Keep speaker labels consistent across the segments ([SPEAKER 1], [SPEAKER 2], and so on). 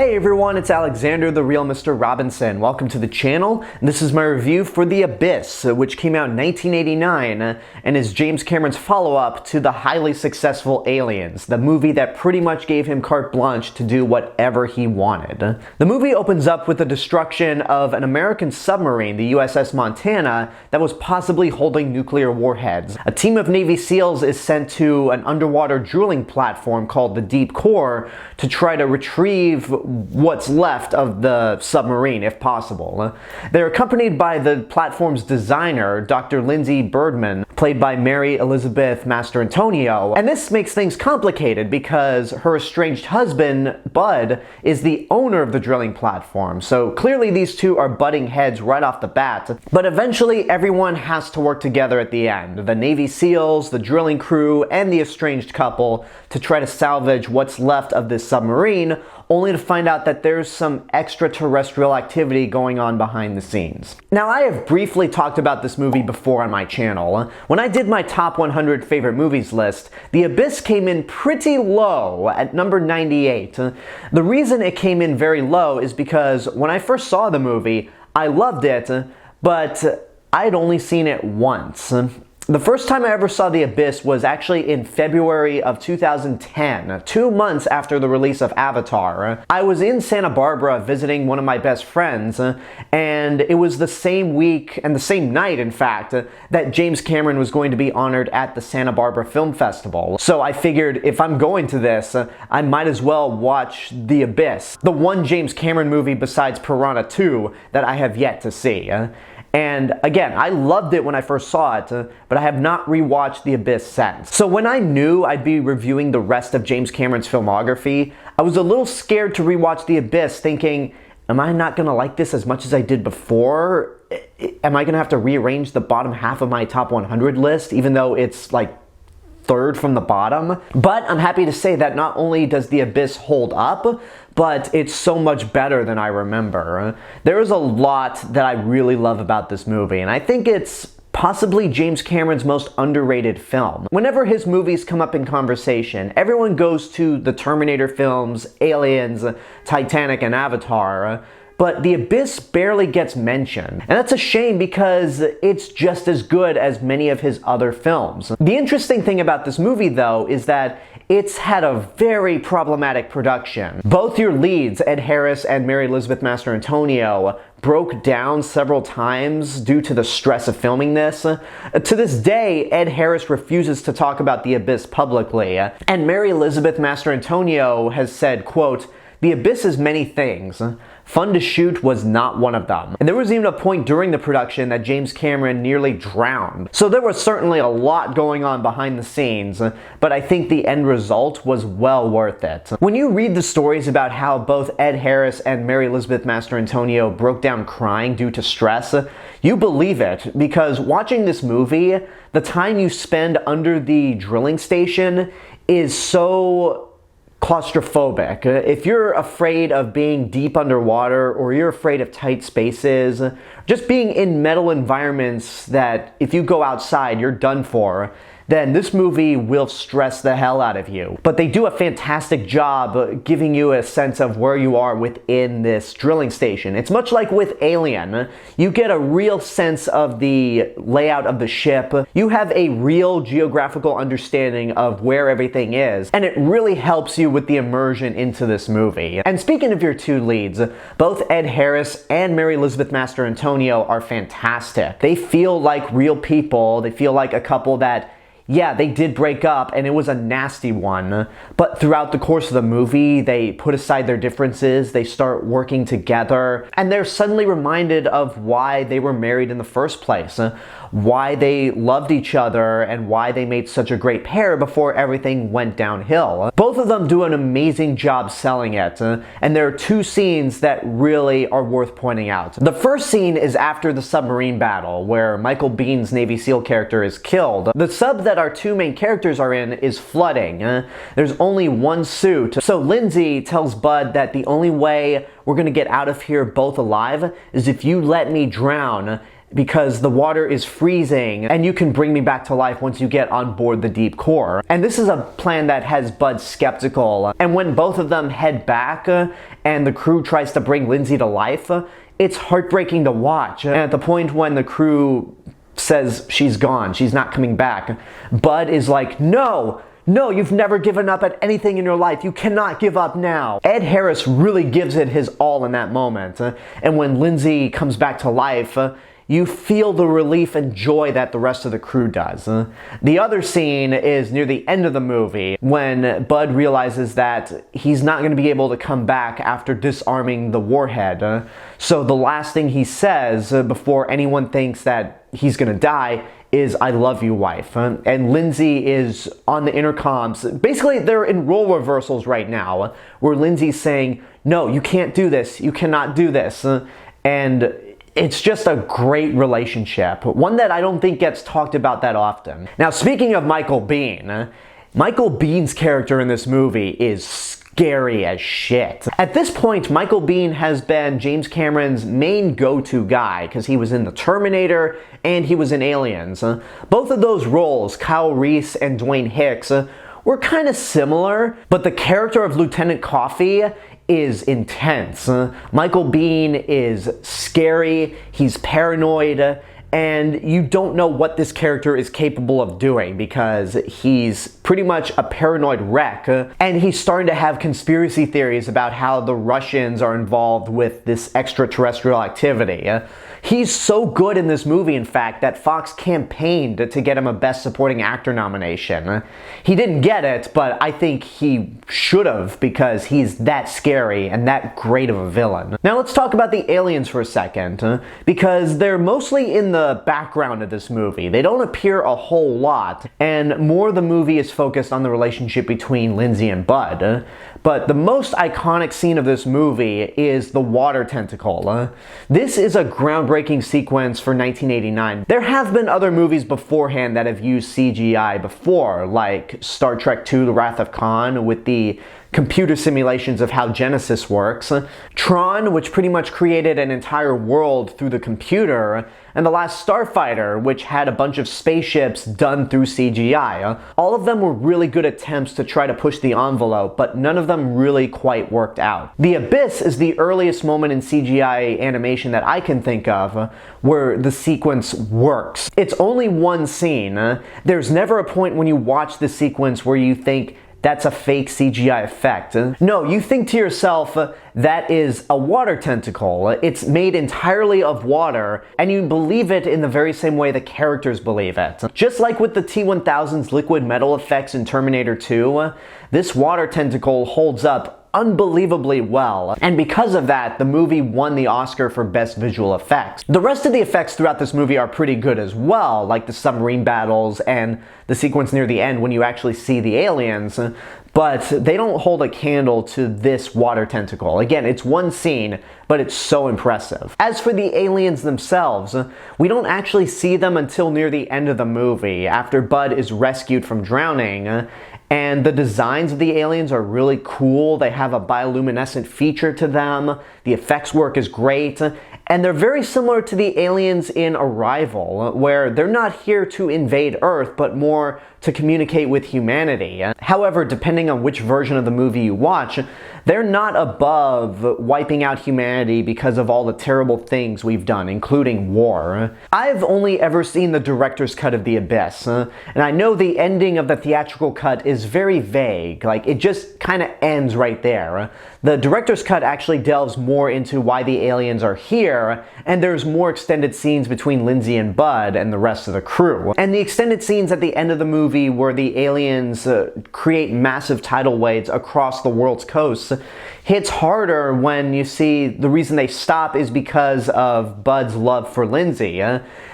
[SPEAKER 1] Hey everyone, it's Alexander, the real Mr. Robinson. Welcome to the channel. And this is my review for The Abyss, which came out in 1989 and is James Cameron's follow-up to the highly successful Aliens, the movie that pretty much gave him carte blanche to do whatever he wanted. The movie opens up with the destruction of an American submarine, the USS Montana, that was possibly holding nuclear warheads. A team of Navy SEALs is sent to an underwater drilling platform called the Deep Core to try to retrieve what's left of the submarine, if possible. They're accompanied by the platform's designer, Dr. Lindsay Birdman, played by Mary Elizabeth Mastrantonio. And this makes things complicated because her estranged husband, Bud, is the owner of the drilling platform. So clearly these two are butting heads right off the bat. But eventually everyone has to work together at the end. The Navy SEALs, the drilling crew, and the estranged couple to try to salvage what's left of this submarine, only to find out that there's some extraterrestrial activity going on behind the scenes. Now, I have briefly talked about this movie before on my channel. When I did my top 100 favorite movies list, The Abyss came in pretty low at number 98. The reason it came in very low is because when I first saw the movie, I loved it, but I'd only seen it once. The first time I ever saw The Abyss was actually in February of 2010, 2 months after the release of Avatar. I was in Santa Barbara visiting one of my best friends, and it was the same week, and the same night in fact, that James Cameron was going to be honored at the Santa Barbara Film Festival. So I figured if I'm going to this, I might as well watch The Abyss, the one James Cameron movie besides Piranha 2 that I have yet to see. And again, I loved it when I first saw it, but I have not rewatched The Abyss since. So when I knew I'd be reviewing the rest of James Cameron's filmography, I was a little scared to rewatch The Abyss, thinking, am I not gonna like this as much as I did before? Am I gonna have to rearrange the bottom half of my top 100 list, even though it's like third from the bottom? But I'm happy to say that not only does The Abyss hold up, but it's so much better than I remember. There is a lot that I really love about this movie, and I think it's possibly James Cameron's most underrated film. Whenever his movies come up in conversation, everyone goes to the Terminator films, Aliens, Titanic, and Avatar, but The Abyss barely gets mentioned. And that's a shame because it's just as good as many of his other films. The interesting thing about this movie, though, is that it's had a very problematic production. Both your leads, Ed Harris and Mary Elizabeth Mastrantonio, broke down several times due to the stress of filming this. To this day, Ed Harris refuses to talk about The Abyss publicly, and Mary Elizabeth Mastrantonio has said, quote, "The Abyss is many things. Fun to shoot was not one of them." And there was even a point during the production that James Cameron nearly drowned. So there was certainly a lot going on behind the scenes, but I think the end result was well worth it. When you read the stories about how both Ed Harris and Mary Elizabeth Mastrantonio broke down crying due to stress, you believe it, because watching this movie, the time you spend under the drilling station is so claustrophobic. If you're afraid of being deep underwater, or you're afraid of tight spaces, just being in metal environments that if you go outside you're done for, then this movie will stress the hell out of you. But they do a fantastic job giving you a sense of where you are within this drilling station. It's much like with Alien. You get a real sense of the layout of the ship. You have a real geographical understanding of where everything is, and it really helps you with the immersion into this movie. And speaking of your two leads, both Ed Harris and Mary Elizabeth Mastrantonio are fantastic. They feel like real people. They feel like a couple that, yeah, they did break up, and it was a nasty one, but throughout the course of the movie, they put aside their differences, they start working together, and they're suddenly reminded of why they were married in the first place, why they loved each other, and why they made such a great pair before everything went downhill. Both of them do an amazing job selling it, and there are two scenes that really are worth pointing out. The first scene is after the submarine battle, where Michael Biehn's Navy SEAL character is killed. The sub that our two main characters are in is flooding. There's only one suit. So Lindsay tells Bud that the only way we're gonna get out of here both alive is if you let me drown, because the water is freezing and you can bring me back to life once you get on board the deep core. And this is a plan that has Bud skeptical. And when both of them head back and the crew tries to bring Lindsay to life, it's heartbreaking to watch. And at the point when the crew says she's gone, she's not coming back, Bud is like, no, you've never given up at anything in your life. You cannot give up now. Ed Harris really gives it his all in that moment. And when Lindsay comes back to life, you feel the relief and joy that the rest of the crew does. The other scene is near the end of the movie when Bud realizes that he's not going to be able to come back after disarming the warhead. So the last thing he says before anyone thinks that he's going to die is, "I love you, wife." And Lindsay is on the intercoms. Basically, they're in role reversals right now, where Lindsay's saying, "No, you can't do this. You cannot do this." And it's just a great relationship, one that I don't think gets talked about that often. Now, speaking of Michael Biehn, Michael Biehn's character in this movie is scary as shit. At this point, Michael Biehn has been James Cameron's main go-to guy because he was in the Terminator and he was in Aliens. Both of those roles, Kyle Reese and Dwayne Hicks, were kind of similar, but the character of Lieutenant Coffee is intense. Michael Biehn is scary, he's paranoid, and you don't know what this character is capable of doing because he's pretty much a paranoid wreck, and he's starting to have conspiracy theories about how the Russians are involved with this extraterrestrial activity. He's so good in this movie, in fact, that Fox campaigned to get him a Best Supporting Actor nomination. He didn't get it, but I think he should have because he's that scary and that great of a villain. Now let's talk about the aliens for a second, because they're mostly in the background of this movie. They don't appear a whole lot, and more of the movie is focused on the relationship between Lindsay and Bud. But the most iconic scene of this movie is the water tentacle. This is a groundbreaking sequence for 1989. There have been other movies beforehand that have used CGI before, like Star Trek II: The Wrath of Khan with the computer simulations of how Genesis works, Tron, which pretty much created an entire world through the computer, and The Last Starfighter, which had a bunch of spaceships done through CGI. All of them were really good attempts to try to push the envelope, but none of them really quite worked out. The Abyss is the earliest moment in CGI animation that I can think of where the sequence works. It's only one scene. There's never a point when you watch the sequence where you think, that's a fake CGI effect. No, you think to yourself, that is a water tentacle. It's made entirely of water, and you believe it in the very same way the characters believe it. Just like with the T-1000's liquid metal effects in Terminator 2, this water tentacle holds up unbelievably well, and because of that, the movie won the Oscar for Best Visual Effects. The rest of the effects throughout this movie are pretty good as well, like the submarine battles and the sequence near the end when you actually see the aliens, but they don't hold a candle to this water tentacle. Again, it's one scene, but it's so impressive. As for the aliens themselves, we don't actually see them until near the end of the movie, after Bud is rescued from drowning. And the designs of the aliens are really cool. They have a bioluminescent feature to them. The effects work is great. And they're very similar to the aliens in Arrival, where they're not here to invade Earth, but more to communicate with humanity. However, depending on which version of the movie you watch, they're not above wiping out humanity because of all the terrible things we've done, including war. I've only ever seen the director's cut of The Abyss, and I know the ending of the theatrical cut is very vague, like it just kind of ends right there. The director's cut actually delves more into why the aliens are here, and there's more extended scenes between Lindsay and Bud and the rest of the crew. And the extended scenes at the end of the movie where the aliens create massive tidal waves across the world's coasts hits harder when you see the reason they stop is because of Bud's love for Lindsay.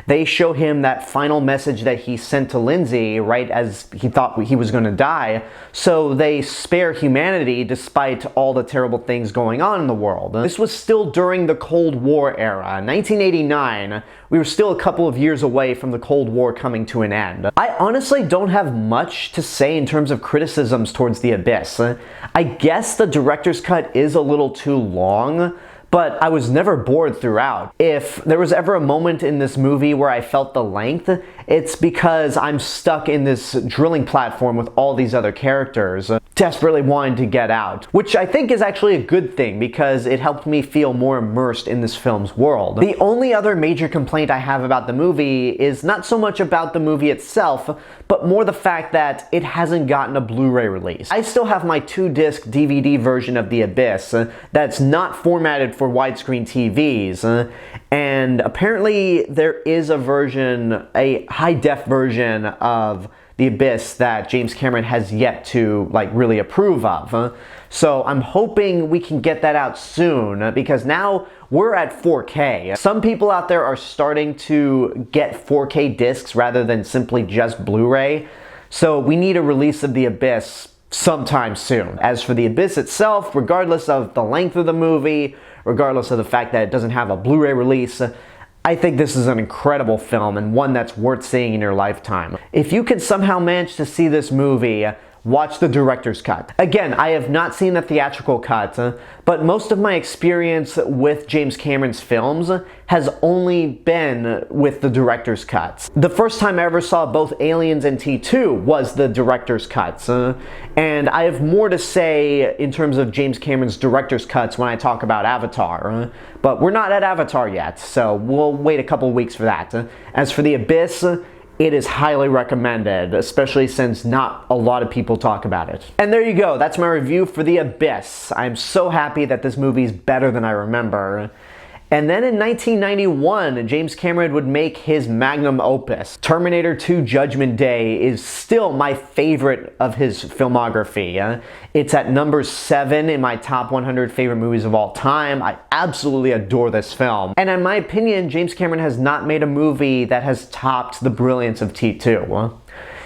[SPEAKER 1] They show him that final message that he sent to Lindsay right as he thought he was going to die, so they spare humanity despite all the terrible things going on in the world. This was still during the Cold War era. 1989, we were still a couple of years away from the Cold War coming to an end. I honestly don't have much to say in terms of criticisms towards The Abyss. I guess the director's cut is a little too long, but I was never bored throughout. If there was ever a moment in this movie where I felt the length, it's because I'm stuck in this drilling platform with all these other characters, desperately wanting to get out, which I think is actually a good thing because it helped me feel more immersed in this film's world. The only other major complaint I have about the movie is not so much about the movie itself, but more the fact that it hasn't gotten a Blu-ray release. I still have my 2-disc DVD version of The Abyss that's not formatted for widescreen TVs, and apparently there is a version, a high-def version of The Abyss that James Cameron has yet to really approve of. So I'm hoping we can get that out soon because now we're at 4K. Some people out there are starting to get 4K discs rather than simply just Blu-ray. So we need a release of The Abyss sometime soon. As for The Abyss itself, regardless of the length of the movie, regardless of the fact that it doesn't have a Blu-ray release, I think this is an incredible film and one that's worth seeing in your lifetime. If you can somehow manage to see this movie, watch the director's cut. Again, I have not seen the theatrical cut, but most of my experience with James Cameron's films has only been with the director's cuts. The first time I ever saw both Aliens and T2 was the director's cuts, and I have more to say in terms of James Cameron's director's cuts when I talk about Avatar, but we're not at Avatar yet, so we'll wait a couple weeks for that. As for The Abyss, it is highly recommended, especially since not a lot of people talk about it. And there you go, that's my review for The Abyss. I'm so happy that this movie is better than I remember. And then in 1991, James Cameron would make his magnum opus. Terminator 2 Judgment Day is still my favorite of his filmography. It's at number 7 in my top 100 favorite movies of all time. I absolutely adore this film. And in my opinion, James Cameron has not made a movie that has topped the brilliance of T2.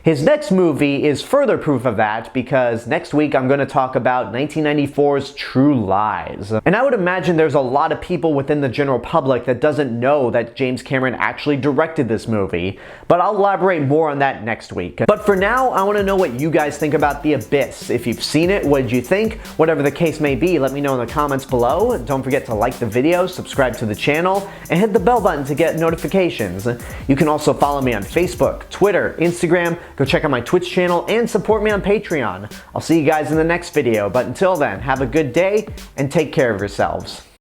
[SPEAKER 1] His next movie is further proof of that because next week I'm going to talk about 1994's True Lies. And I would imagine there's a lot of people within the general public that doesn't know that James Cameron actually directed this movie, but I'll elaborate more on that next week. But for now, I want to know what you guys think about The Abyss. If you've seen it, what did you think? Whatever the case may be, let me know in the comments below. Don't forget to like the video, subscribe to the channel, and hit the bell button to get notifications. You can also follow me on Facebook, Twitter, Instagram. Go check out my Twitch channel and support me on Patreon. I'll see you guys in the next video, but until then, have a good day and take care of yourselves.